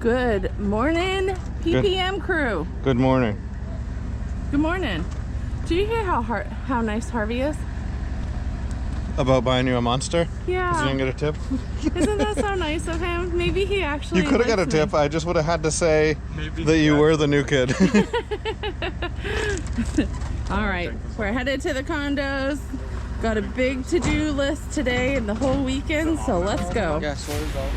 Good morning, PPM crew. Good morning. Good morning. Do you hear how nice Harvey is? About buying you a monster? Yeah. 'Cause you didn't get a tip? Isn't that so nice of him? Maybe he actually You could have got a likes me. tip. I just would have had to say that you were the new kid. All right, we're headed to the condos. Got a big to-do list today and the whole weekend, so let's go. Yeah, sorry about.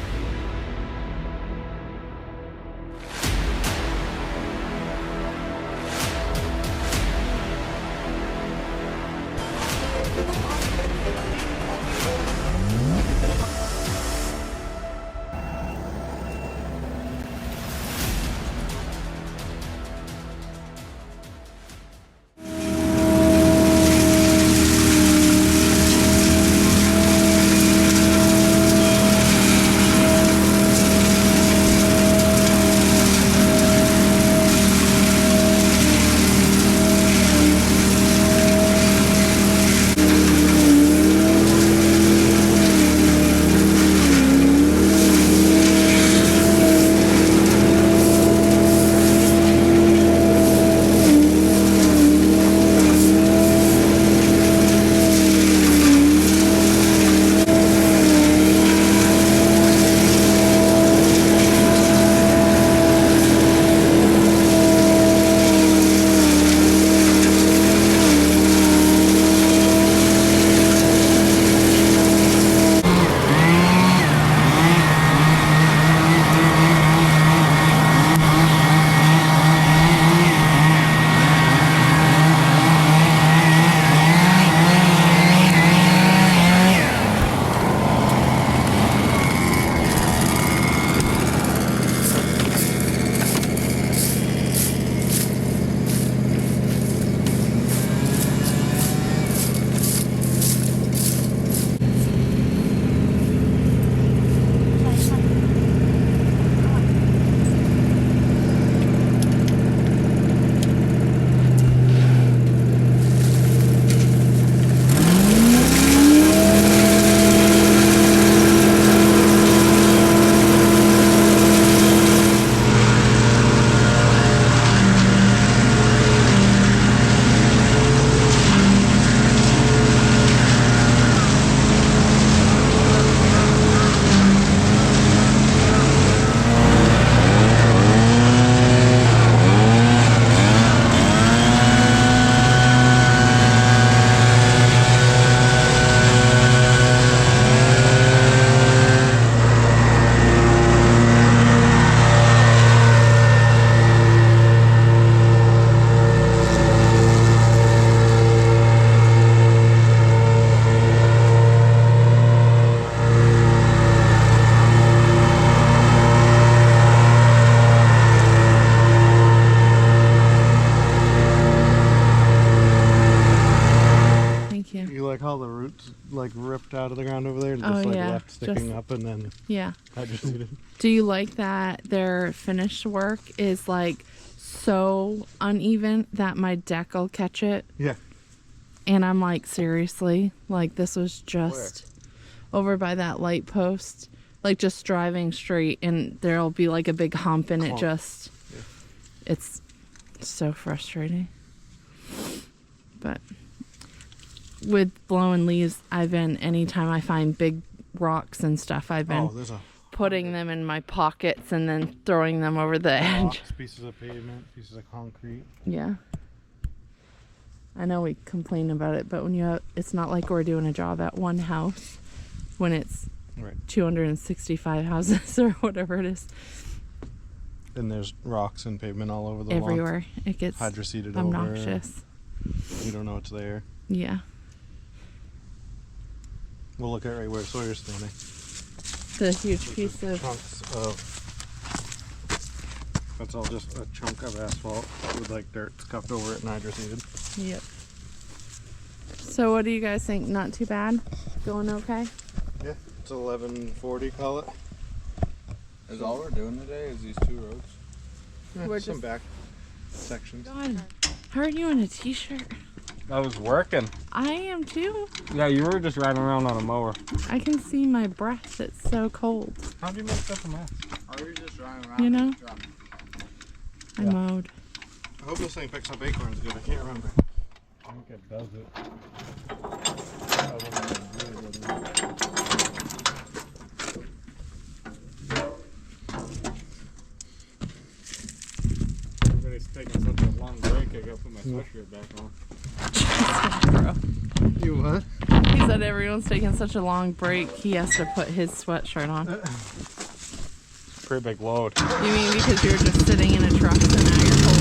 You like how the roots like ripped out of the ground over there and just left sticking up and then hydroseeded? Do you like that their finished work is like so uneven that my deck will catch it? Yeah. And I'm like, seriously? Like this was just over by that light post. Like just driving straight and there'll be like a big hump and it just it's so frustrating. But with blowing leaves, anytime I find big rocks and stuff, I've been putting them in my pockets and then throwing them over the edge. Rocks, pieces of pavement, pieces of concrete. Yeah. I know we complain about it, but when it's not like we're doing a job at one house when it's 265 houses or whatever it is. And there's rocks and pavement all over the everywhere. lawn. It gets hydroseeded obnoxious. You don't know it's there. Yeah. We'll look at right where Sawyer's standing. The huge piece of chunks of. That's all just a chunk of asphalt with like dirt scuffed over it and hydroseeded. Yep. So what do you guys think? Not too bad? Going okay? Yeah, it's 1140, call it. Is all we're doing today is these two roads? Yeah, We're some just back sections. God, how are you in a t-shirt? I was working. I am too. Yeah, you were just riding around on a mower. I can see my breath. It's so cold. How'd you make such a mess? Are You know? I mowed. I hope this thing picks up acorns good. I can't remember. I think it does it. Everybody's taking such a long break, I gotta put my sweatshirt back on. You what? He said everyone's taking such a long break, he has to put his sweatshirt on. Pretty big load. You mean because you're just sitting in a truck and now you're cold?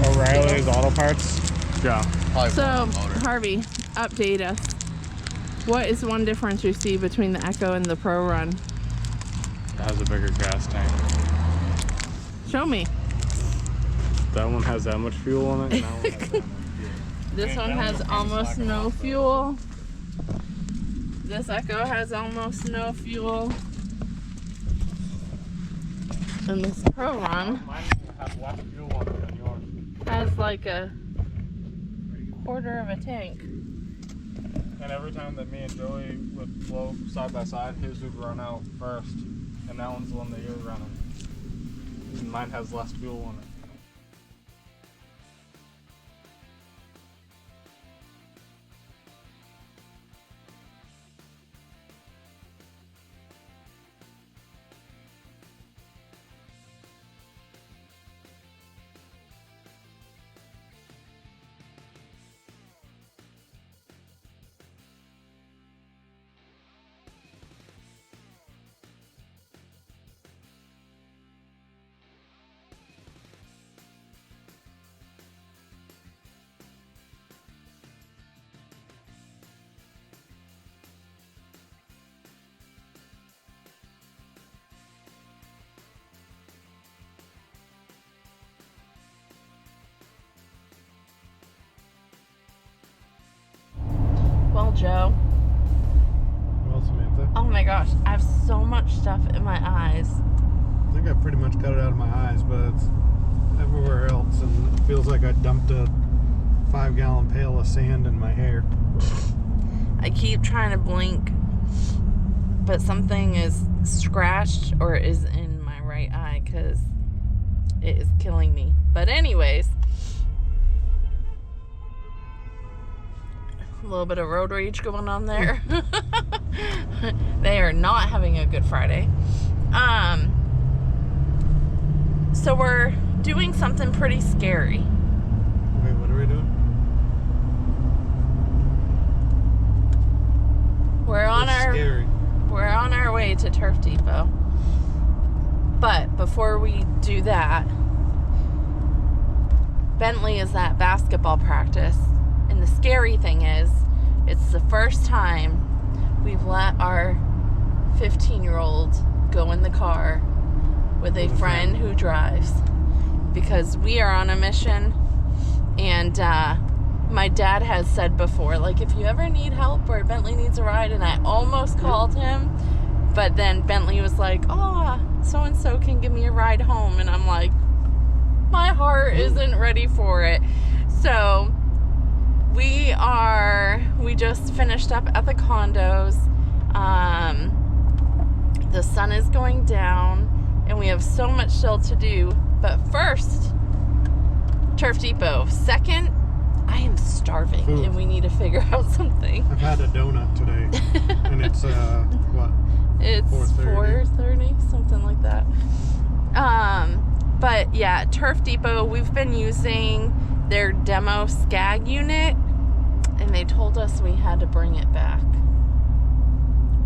O'Reilly's Auto Parts. Yeah. So, Harvey, update us. What is one difference you see between the Echo and the Pro Run? It has a bigger gas tank. Show me. That one has that much fuel in it. And that one has that much fuel. This one has almost no fuel. This Echo has almost no fuel. And this Pro Run Mine has less fuel on it than yours. has like a quarter of a tank. And every time that me and Joey would flow side by side, his would run out first. And that one's the one that you're running. And mine has less fuel on it. Well, Joe. Well, Samantha. Oh my gosh, I have so much stuff in my eyes. I think I pretty much got it out of my eyes, but it's everywhere else, and it feels like I dumped a 5-gallon pail of sand in my hair. I keep trying to blink, but something is scratched or is in my right eye because it is killing me. But anyways, a little bit of road rage going on there. They are not having a good Friday. So we're doing something pretty scary. Wait, what are we doing? We're on our way to Turf Depot. But before we do that, Bentley is at basketball practice. And the scary thing is, it's the first time we've let our 15-year-old go in the car with a friend who drives. Because we are on a mission. And my dad has said before, like, if you ever need help or Bentley needs a ride, and I almost called him, but then Bentley was like, oh, so-and-so can give me a ride home. And I'm like, my heart isn't ready for it. So we just finished up at the condos. The sun is going down and we have so much still to do. But first, Turf Depot. Second, I am starving and we need to figure out something. I've had a donut today and it's what? It's 4:30, something like that. But yeah, Turf Depot, we've been using their demo SCAG unit, and they told us we had to bring it back.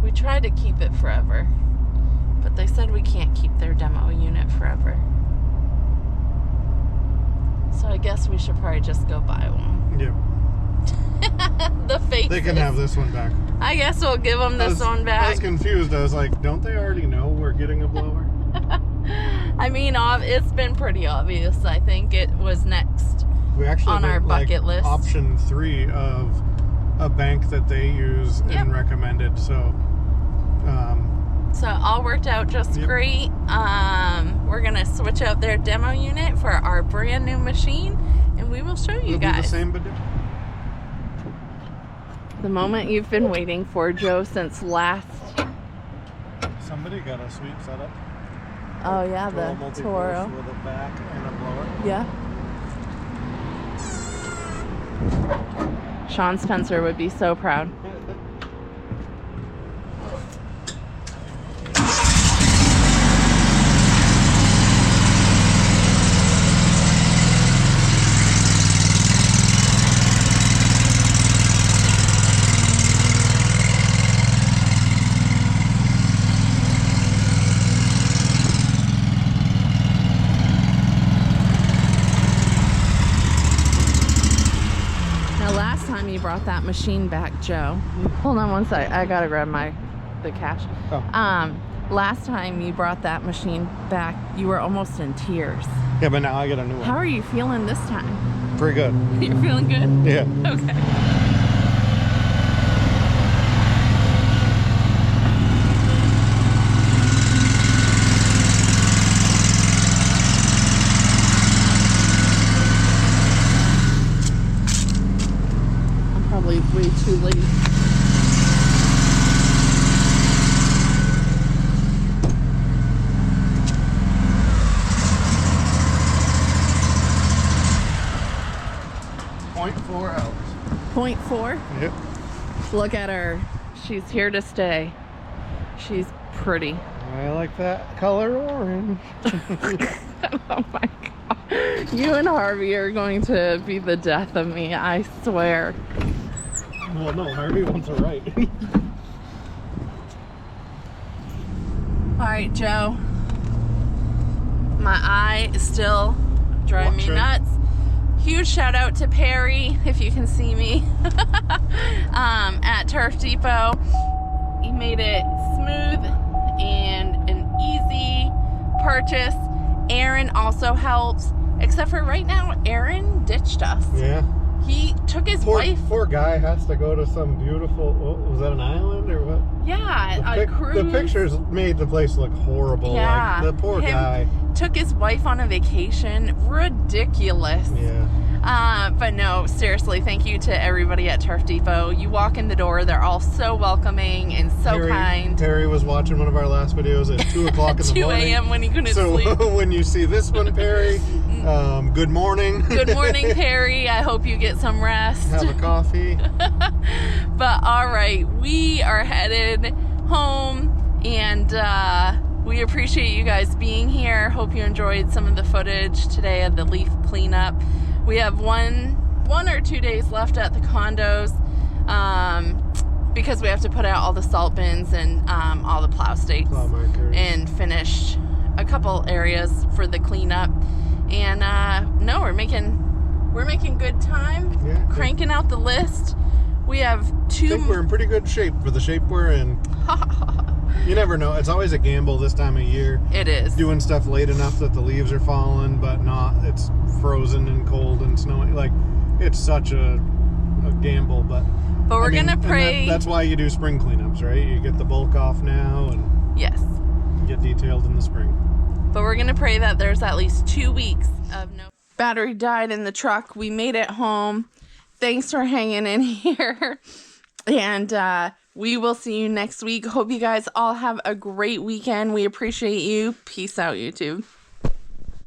We tried to keep it forever, but they said we can't keep their demo unit forever. So I guess we should probably just go buy one. Yep. The fake. They can have this one back. I guess we'll give them this one back. I was confused. I was like, don't they already know we're getting a blower? I mean, it's been pretty obvious. I think it was next We actually on our went, like, bucket list. option 3 of a bank that they use Yep. and recommended. So, So it all worked out just Yep. great. We're gonna switch out their demo unit for our brand new machine, and we will show you it'll be guys the same, but different. the moment you've been waiting for, Joe, since last. Somebody got a sweet setup. Oh yeah, the Multi-pulse Toro. with a back and a blower. Yeah. Sean Spencer would be so proud. Now, last time you brought that machine back, Joe. Hold on one sec. I gotta grab the cash. Oh. Last time you brought that machine back, you were almost in tears. Yeah, but now I got a new one. How are you feeling this time? Pretty good. You're feeling good? Yeah. Okay. I'm probably way too late. .4 out. 0.4. Yep. Look at her. She's here to stay. She's pretty. I like that color orange. Oh my god. You and Harvey are going to be the death of me, I swear. Well, no, Harvey wants it right. Alright, Joe. My eye is still driving me Watch it. nuts. Huge shout out to Perry, if you can see me, at Turf Depot. He made it smooth and an easy purchase. Aaron also helps, except for right now, Aaron ditched us. Yeah. He took his wife. Poor guy has to go to some beautiful, was that an island or what? Yeah, a cruise. The pictures made the place look horrible. Yeah, Like, the poor guy. took his wife on a vacation. Ridiculous. Yeah. But no, seriously, thank you to everybody at Turf Depot. You walk in the door, they're all so welcoming and so kind. Perry was watching one of our last videos at 2 o'clock in the 2 morning. a.m. when he couldn't sleep. So when you see this one, Perry, good morning. Good morning, Perry. I hope you get some rest. Have a coffee. But all right, we are headed home, and we appreciate you guys being here. Hope you enjoyed some of the footage today of the leaf cleanup. We have one or 2 days left at the condos because we have to put out all the salt bins and all the plow stakes Plow markers. and finish a couple areas for the cleanup. And no, we're making good time. Yeah, Cranking out the list. We have I two. think we're in pretty good shape for the shape we're in. You never know. It's always a gamble this time of year. It is. Doing stuff late enough that the leaves are falling, but not. It's frozen and cold and snowy. Like, it's such a gamble, but But we're I mean, gonna and pray. that's why you do spring cleanups, right? You get the bulk off now and Yes. get detailed in the spring. But we're gonna pray that there's at least 2 weeks of no. Battery died in the truck. We made it home. Thanks for hanging in here. And we will see you next week. Hope you guys all have a great weekend. We appreciate you. Peace out, YouTube.